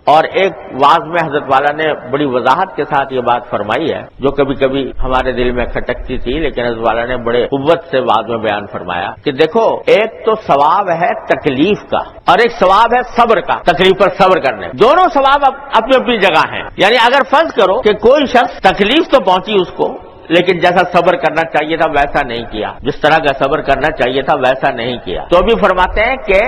اور ایک واز میں حضرت والا نے بڑی وضاحت کے ساتھ یہ بات فرمائی ہے جو کبھی کبھی ہمارے دل میں کھٹکتی تھی، لیکن حضرت والا نے بڑے قوت سے واز میں بیان فرمایا کہ دیکھو، ایک تو ثواب ہے تکلیف کا اور ایک ثواب ہے صبر کا، تکلیف پر صبر کرنے، دونوں ثواب اپنی اپنی جگہ ہیں۔ یعنی اگر فرض کرو کہ کوئی شخص تکلیف تو پہنچی اس کو، لیکن جیسا صبر کرنا چاہیے تھا ویسا نہیں کیا، جس طرح کا صبر کرنا چاہیے تھا ویسا نہیں کیا، تو بھی فرماتے ہیں کہ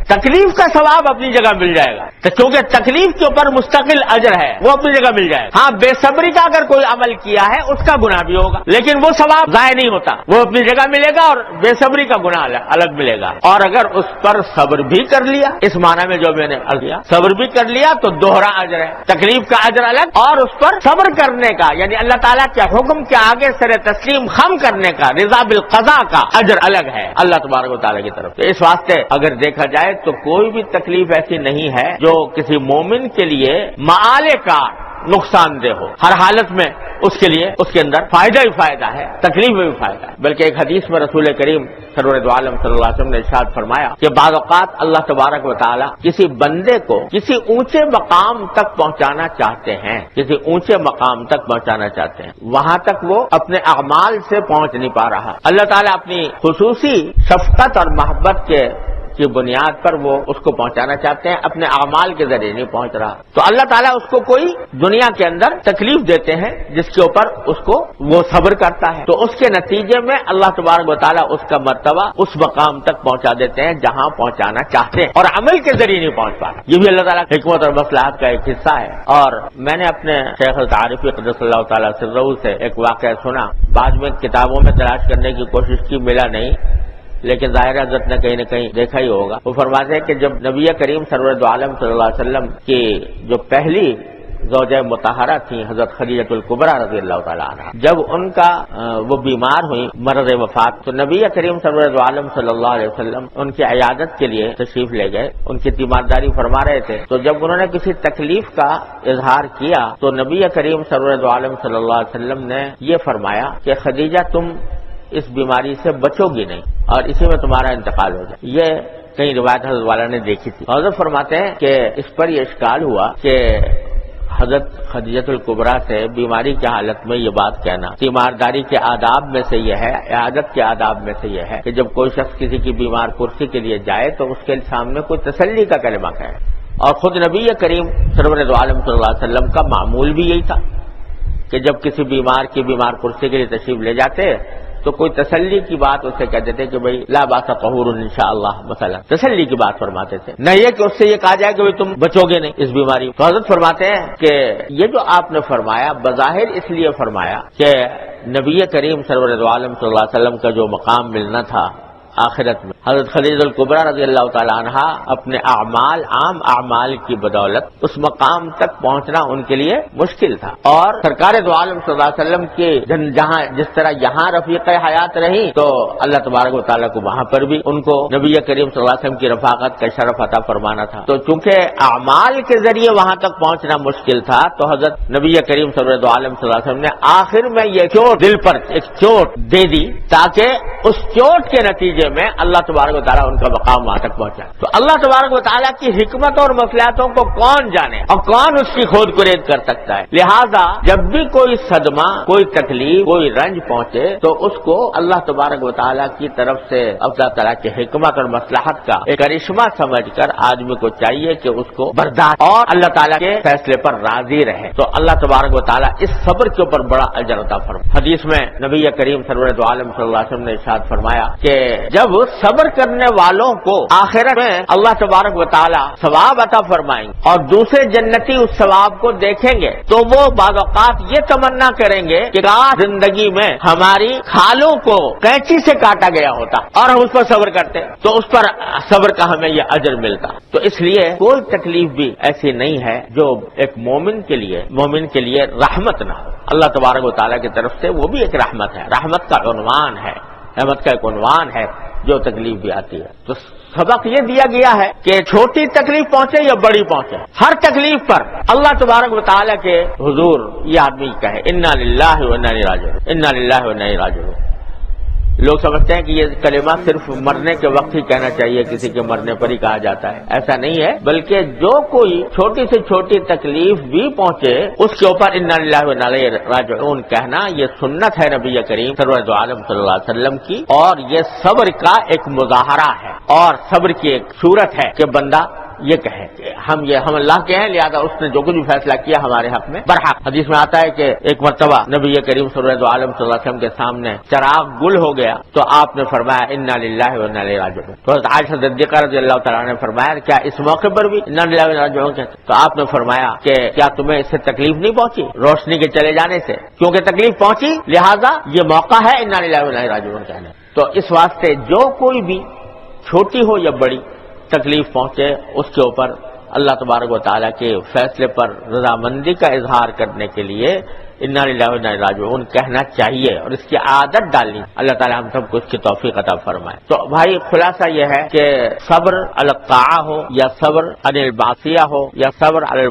تکلیف کا ثواب اپنی جگہ مل جائے گا، کیونکہ تکلیف کے اوپر مستقل اجر ہے، وہ اپنی جگہ مل جائے گا۔ ہاں، بے صبری کا اگر کوئی عمل کیا ہے اس کا گناہ بھی ہوگا، لیکن وہ ثواب ضائع نہیں ہوتا، وہ اپنی جگہ ملے گا، اور بے صبری کا گناہ الگ ملے گا۔ اور اگر اس پر صبر بھی کر لیا، اس معنی میں جو میں نے عرض کیا، صبر بھی کر لیا تو دوہرا اجر ہے، تکلیف کا اجر الگ اور اس پر صبر کرنے کا، یعنی اللہ تعالیٰ کے حکم کے آگے سر تسلیم خم کرنے کا، رضا بالقضاء کا اجر الگ ہے اللہ تبارک و تعالیٰ کی طرف سے۔ اس واسطے اگر دیکھا جائے تو کوئی بھی تکلیف ایسی نہیں ہے جو کسی مومن کے لیے مآل کا نقصان دہ ہو، ہر حالت میں اس کے لیے اس کے اندر فائدہ ہی فائدہ ہے، تکلیف میں بھی فائدہ ہے۔ بلکہ ایک حدیث میں رسول کریم سرور دو عالم صلی اللہ علیہ وسلم نے ارشاد فرمایا کہ بعض اوقات اللہ تبارک و تعالی کسی بندے کو کسی اونچے مقام تک پہنچانا چاہتے ہیں، کسی اونچے مقام تک پہنچانا چاہتے ہیں، وہاں تک وہ اپنے اعمال سے پہنچ نہیں پا رہا، اللہ تعالیٰ اپنی خصوصی شفقت اور محبت کی بنیاد پر وہ اس کو پہنچانا چاہتے ہیں، اپنے اعمال کے ذریعے نہیں پہنچ رہا، تو اللہ تعالیٰ اس کو کوئی دنیا کے اندر تکلیف دیتے ہیں جس کے اوپر اس کو وہ صبر کرتا ہے، تو اس کے نتیجے میں اللہ تبارک و تعالیٰ اس کا مرتبہ اس مقام تک پہنچا دیتے ہیں جہاں پہنچانا چاہتے ہیں، اور عمل کے ذریعے نہیں پہنچ پا رہا۔ یہ بھی اللہ تعالیٰ حکمت اور مصلحت کا ایک حصہ ہے۔ اور میں نے اپنے شیخ العارفی قدس اللہ تعالیٰ سرہ سے ایک واقعہ سنا، بعد میں کتابوں میں تلاش کرنے کی کوشش کی، ملا نہیں، لیکن ظاہر حضرت نے کہیں نہ کہیں دیکھا ہی ہوگا۔ وہ فرماتے ہیں کہ جب نبی کریم سرور دو عالم صلی اللہ علیہ وسلم کی جو پہلی زوجہ مطہرہ تھیں حضرت خدیجہ الکبریٰ رضی اللہ تعالیٰ عنہ، جب ان کا وہ بیمار ہوئی مرض وفات، تو نبی کریم سرور دو عالم صلی اللہ علیہ وسلم ان کی عیادت کے لیے تشریف لے گئے، ان کی تیمارداری فرما رہے تھے، تو جب انہوں نے کسی تکلیف کا اظہار کیا تو نبی کریم سرور دو عالم صلی اللہ علیہ وسلم نے یہ فرمایا کہ خدیجہ تم اس بیماری سے بچو گی نہیں اور اسی میں تمہارا انتقال ہو جائے۔ یہ کئی روایت حضرت والا نے دیکھی تھی۔ حضرت فرماتے ہیں کہ اس پر یہ اشکال ہوا کہ حضرت خدیجہ الکبریٰ سے بیماری کی حالت میں یہ بات کہنا، تیمارداری کے آداب میں سے یہ ہے، عیادت کے آداب میں سے یہ ہے کہ جب کوئی شخص کسی کی بیمار کرسی کے لیے جائے تو اس کے سامنے کوئی تسلی کا کلمہ کہے، اور خود نبی کریم سرور دو عالم صلی اللہ علیہ وسلم کا معمول بھی یہی تھا کہ جب کسی بیمار کی بیمار کرسی کے لیے تشریف لے جاتے تو کوئی تسلی کی بات اسے کہتے تھے کہ بھئی لا باس طہور انشاءاللہ، مثلا تسلی کی بات فرماتے تھے، نہ یہ کہ اس سے یہ کہا جائے کہ بھئی تم بچو گے نہیں اس بیماری۔ تو حضرت فرماتے ہیں کہ یہ جو آپ نے فرمایا بظاہر اس لیے فرمایا کہ نبی کریم سرور دو عالم صلی اللہ علیہ وسلم کا جو مقام ملنا تھا آخرت میں، حضرت خدیجہ الکبریٰ رضی اللہ تعالی عنہا اپنے اعمال، عام اعمال کی بدولت اس مقام تک پہنچنا ان کے لیے مشکل تھا، اور سرکار دو عالم صلی اللہ علیہ وسلم کی جہاں جس طرح یہاں رفیق حیات رہی تو اللہ تبارک و تعالیٰ کو وہاں پر بھی ان کو نبی کریم صلی اللہ علیہ وسلم کی رفاقت کا شرف عطا فرمانا تھا، تو چونکہ اعمال کے ذریعے وہاں تک پہنچنا مشکل تھا تو حضرت نبی کریم صلی اللہ علیہ وسلم نے آخر میں یہ چوٹ دل پر ایک چوٹ دے دی تاکہ اس چوٹ کے نتیجے میں اللہ تبارک و تعالیٰ ان کا مقام وہاں تک پہنچا۔ تو اللہ تبارک و تعالیٰ کی حکمت اور مصلحتوں کو کون جانے اور کون اس کی کھود کرید کر سکتا ہے، لہذا جب بھی کوئی صدمہ، کوئی تکلیف، کوئی رنج پہنچے تو اس کو اللہ تبارک و تعالیٰ کی طرف سے اللہ تعالیٰ کی حکمت اور مصلحت کا ایک کرشمہ سمجھ کر آدمی کو چاہیے کہ اس کو برداشت اور اللہ تعالیٰ کے فیصلے پر راضی رہے، تو اللہ تبارک و تعالیٰ اس صبر کے اوپر بڑا اجر عطا فرمائے۔ حدیث میں نبی کریم سرور دو عالم صلی اللہ علیہ وسلم نے ارشاد فرمایا کہ جب صبر کرنے والوں کو آخرت میں اللہ تبارک و تعالی ثواب عطا فرمائیں گے اور دوسرے جنتی اس ثواب کو دیکھیں گے تو وہ بعض اوقات یہ تمنا کریں گے کہ کاش زندگی میں ہماری کھالوں کو قینچی سے کاٹا گیا ہوتا اور ہم اس پر صبر کرتے تو اس پر صبر کا ہمیں یہ اجر ملتا۔ تو اس لیے کوئی تکلیف بھی ایسی نہیں ہے جو ایک مومن کے لیے رحمت نہ ہو، اللہ تبارک و تعالیٰ کی طرف سے وہ بھی ایک رحمت ہے، رحمت کا عنوان ہے، رحمت کا ایک عنوان ہے جو تکلیف بھی آتی ہے۔ تو سبق یہ دیا گیا ہے کہ چھوٹی تکلیف پہنچے یا بڑی پہنچے، ہر تکلیف پر اللہ تبارک و تعالیٰ کے حضور یہ آدمی کہے انا للہ و انا الیہ راجعون، انا للہ و انا الیہ راجعون۔ لوگ سمجھتے ہیں کہ یہ کلمہ صرف مرنے کے وقت ہی کہنا چاہیے، کسی کے مرنے پر ہی کہا جاتا ہے، ایسا نہیں ہے، بلکہ جو کوئی چھوٹی سے چھوٹی تکلیف بھی پہنچے اس کے اوپر انا للہ و انا الیہ راجعون کہنا یہ سنت ہے نبی کریم سرور عالم صلی اللہ علیہ وسلم کی، اور یہ صبر کا ایک مظاہرہ ہے اور صبر کی ایک صورت ہے کہ بندہ یہ کہے کہ ہم اللہ کے ہیں، لہذا اس نے جو کچھ بھی فیصلہ کیا ہمارے حق میں برحق۔ حدیث میں آتا ہے کہ ایک مرتبہ نبی کریم صلی اللہ علیہ وسلم کے سامنے چراغ گل ہو گیا تو آپ نے فرمایا انا للہ و انا الیہ راجعون۔ تو حضرت عائشہ صدیقہ رضی اللہ تعالیٰ نے فرمایا کیا اس موقع پر بھی انا للہ و انا الیہ راجعون کہتے؟ تو آپ نے فرمایا کہ کیا تمہیں اس سے تکلیف نہیں پہنچی روشنی کے چلے جانے سے؟ کیونکہ تکلیف پہنچی لہذا یہ موقع ہے انا للہ و انا الیہ راجعون کہنے۔ تو اس واسطے جو کوئی بھی چھوٹی ہو یا بڑی تکلیف پہنچے اس کے اوپر اللہ تبارک و تعالیٰ کے فیصلے پر رضامندی کا اظہار کرنے کے لیے انا للہ و انا الیہ راجعون کہنا چاہیے اور اس کی عادت ڈالنی۔ اللہ تعالیٰ ہم سب کو اس کی توفیق عطا فرمائے۔ تو بھائی خلاصہ یہ ہے کہ صبر علی الطاعہ ہو یا صبر عن المعصیہ ہو یا صبر علی